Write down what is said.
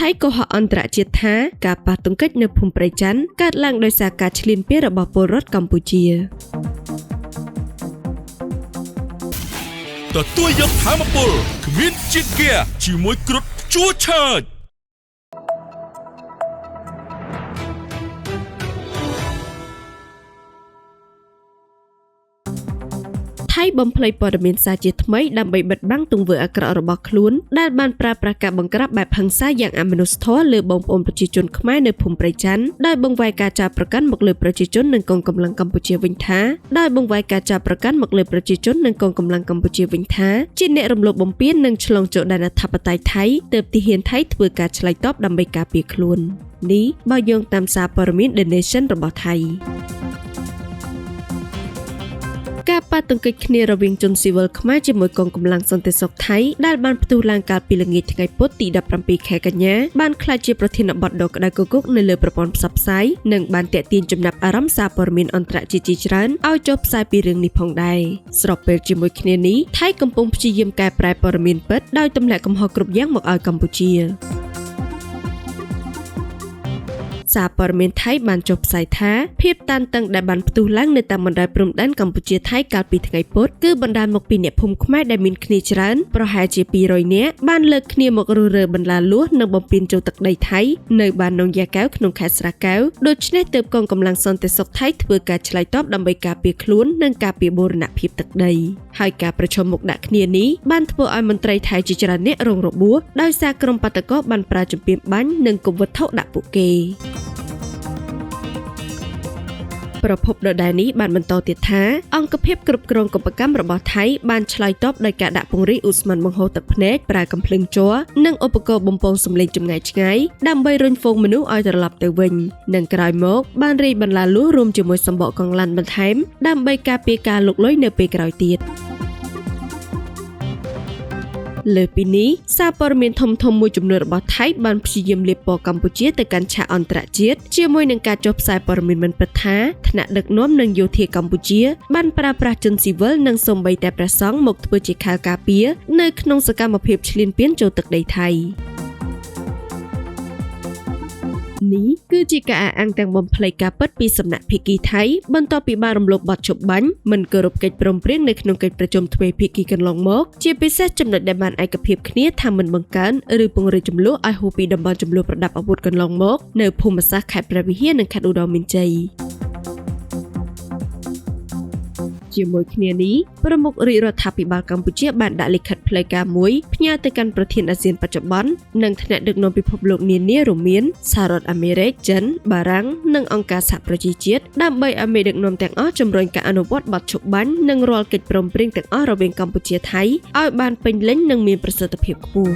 ថៃក៏ហៅអន្តរជាតិថាការប៉ះទង្គិចនៅភូមិព្រៃច័ន្ទកើតឡើងដោយសារការឈ្លានពានរបស់ពលរដ្ឋកម្ពុជាទទួលយកធម្មពលគ្មានជាតិហ្គាជាមួយគ្រុឌជួឆើតថៃបំភ្លៃព័ត៌មានសារជាថ្មីដើម្បីបិទបាំងទង្វើអាក្រក់របស់ខ្លួនដែលបានប្រើប្រាស់ការបង្ក្រាបបែបហិង្សាយ៉ាងអមនុស្សធម៌លើបងប្អូនប្រជាជនខ្មែរនៅភូមិព្រៃច័ន្ទដោយបង្វែរការចោទប្រកាន់មកលើប្រជាជននិងកងកម្លាំងកម្ពុជាវិញថាជាអ្នករំលោភបំពាននិងឆ្លងចូលដែនអធិបតេយ្យថៃទើបទាហានថៃធ្វើការឆ្លើយតបដើម្បីការពារខ្លួននេះបើយោងតាមសារព័ត៌មាន The Nation របស់ថៃការប៉ះទង្គិចគ្នារវាងជនស៊ីវិលខ្មែរជាមួយកងកម្លាំងសន្តិសុខថៃដែលបានផ្ទុះឡើងកាលពីល្ងាចថ្ងៃពុធទី17ខែកញ្ញាបានក្លាយជាប្រធានបទដ៏ក្តៅគគុកនៅលើប្រព័ន្ធផ្សព្វផ្សាយនិងបានទាក់ទាញចំណាប់អារម្មណ៍សារព័ត៌មានអន្តរជាតិជាច្រើនឲ្យចុះផ្សាយពីរឿងនេះផងដែរស្របពេលជាមួយគ្នានេះថៃកំពុងព្យាយាមកែប្រែព័ត៌មានពិតដោយទម្លាក់កំហុសគ្រប់យ៉ាងមកឲ្យកម្ពុជាសារព័ត៌មានថៃបានចុះផ្សាយថាភាពតានតឹងដែលបានផ្ទុះឡើងនៅតាមបណ្ដោយព្រំដែនកម្ពុជាថៃកាលពីថ្ងៃពុធគឺបណ្ដាលមកពីអ្នកភូមិខ្មែរដែលមានគ្នាច្រើនប្រហែលជា200នាក់បានលើកគ្នាមករុះរើបន្លាលួសនិងបំពេញចូលទឹកដីថៃនៅបាននងយ៉ាកែវក្នុងខេត្តស្រះកែវដូច្នេះទើបកងកម្លាំងសន្តិសុខថៃធ្វើការឆ្លើយតបដើម្បីការពារខ្លួននិងការពារបូរណភាពទឹកដីហើយការប្រជុំមុខដាក់គ្នានេះបានធ្វើឲ្យមន្ត្រីថៃជាច្រើនអ្នករងរបួសដោយសារក្រុមបាតុករបានប្រើជំពានបាញ់និងគំវត្ថុដាក់ពួកគេប្រភពដដែលនេះបានបន្តទៀតថាអង្គភាពគ្រប់គ្រងកុបកម្មរបស់ថៃបានឆ្លើយតបដោយការដាក់ពង្រាយឧស្ម័នបង្ហូរទឹកភ្នែកប្រើកំភ្លើងជ័រនិងឧបករណ៍បំពងសម្លេងចម្ងាយឆ្ងាយដើម្បីរុញហ្វូងមនុស្សឲ្យត្រឡប់ទៅវិញនិងក្រោយមកបានរាយបន្លាលួសរួមជាមួយសម្បកកងឡានបន្ថែមដើម្បីការពារការលុកលុយនៅពេលក្រោយទៀតលើពីនេះសារព័ត៌មានធំៗមួយចំនួនរបស់ថៃបានព្យាយាមលាបពណ៌កម្ពុជាទៅកាន់ឆាកអន្តរជាតិជាមួយនឹងការចុះផ្សាយព័ត៌មានមិនពិតថាថ្នាក់ដឹកនាំនិងយោធាកម្ពុជាបានប្រើប្រាស់ជនស៊ីវិលនិងសូម្បីតែព្រះសង្ឃមកធ្វើជាខែលការពារនៅក្នុងសកម្មភាពឈ្លានពានចូលទឹកដីថៃនេះគឺជាការអះអាងទាំងបំភ្លៃការពិតពីសំណាក់ភាគីថៃបន្ទាប់ពីបានរំលោភបទជប់បាញ់មិនគោរពកិច្ចព្រមព្រៀងនៅក្នុងកិច្ចប្រជុំទ្វេភាគីកន្លងមកជាពិសេសចំណុចដែលបានឯកភាពគ្នាថាមិនបង្កើនឬពង្រីកចំនួនឲ្យហួសពីតំបន់ចំនួនប្រដាប់អាវុធកន្លងមកនៅភូមិសាស្ត្រខេត្តព្រះវិហារនិងខេត្តឧត្តរមានជ័យជាមួយគ្នានេះប្រមុខរាជរដ្ឋាភិបាលកម្ពុជាបានដាក់លិខិតផ្លូវការមួយផ្ញើទៅកាន់ប្រធានអាស៊ានបច្ចុប្បន្ននិងថ្នាក់ដឹកនាំពិភពលោកនានារួមមានសហរដ្ឋអាមេរិកចិនបារាំងនិងអង្គការសហប្រជាជាតិដើម្បីឲ្យមេដឹកនាំទាំងអស់ជំរុញការអនុវត្តបទឈប់បាញ់និងរាល់កិច្ចព្រមព្រៀងទាំងអស់រវាងកម្ពុជាថៃឲ្យបានពេញលេញនិងមានប្រសិទ្ធភាពខ្ពស់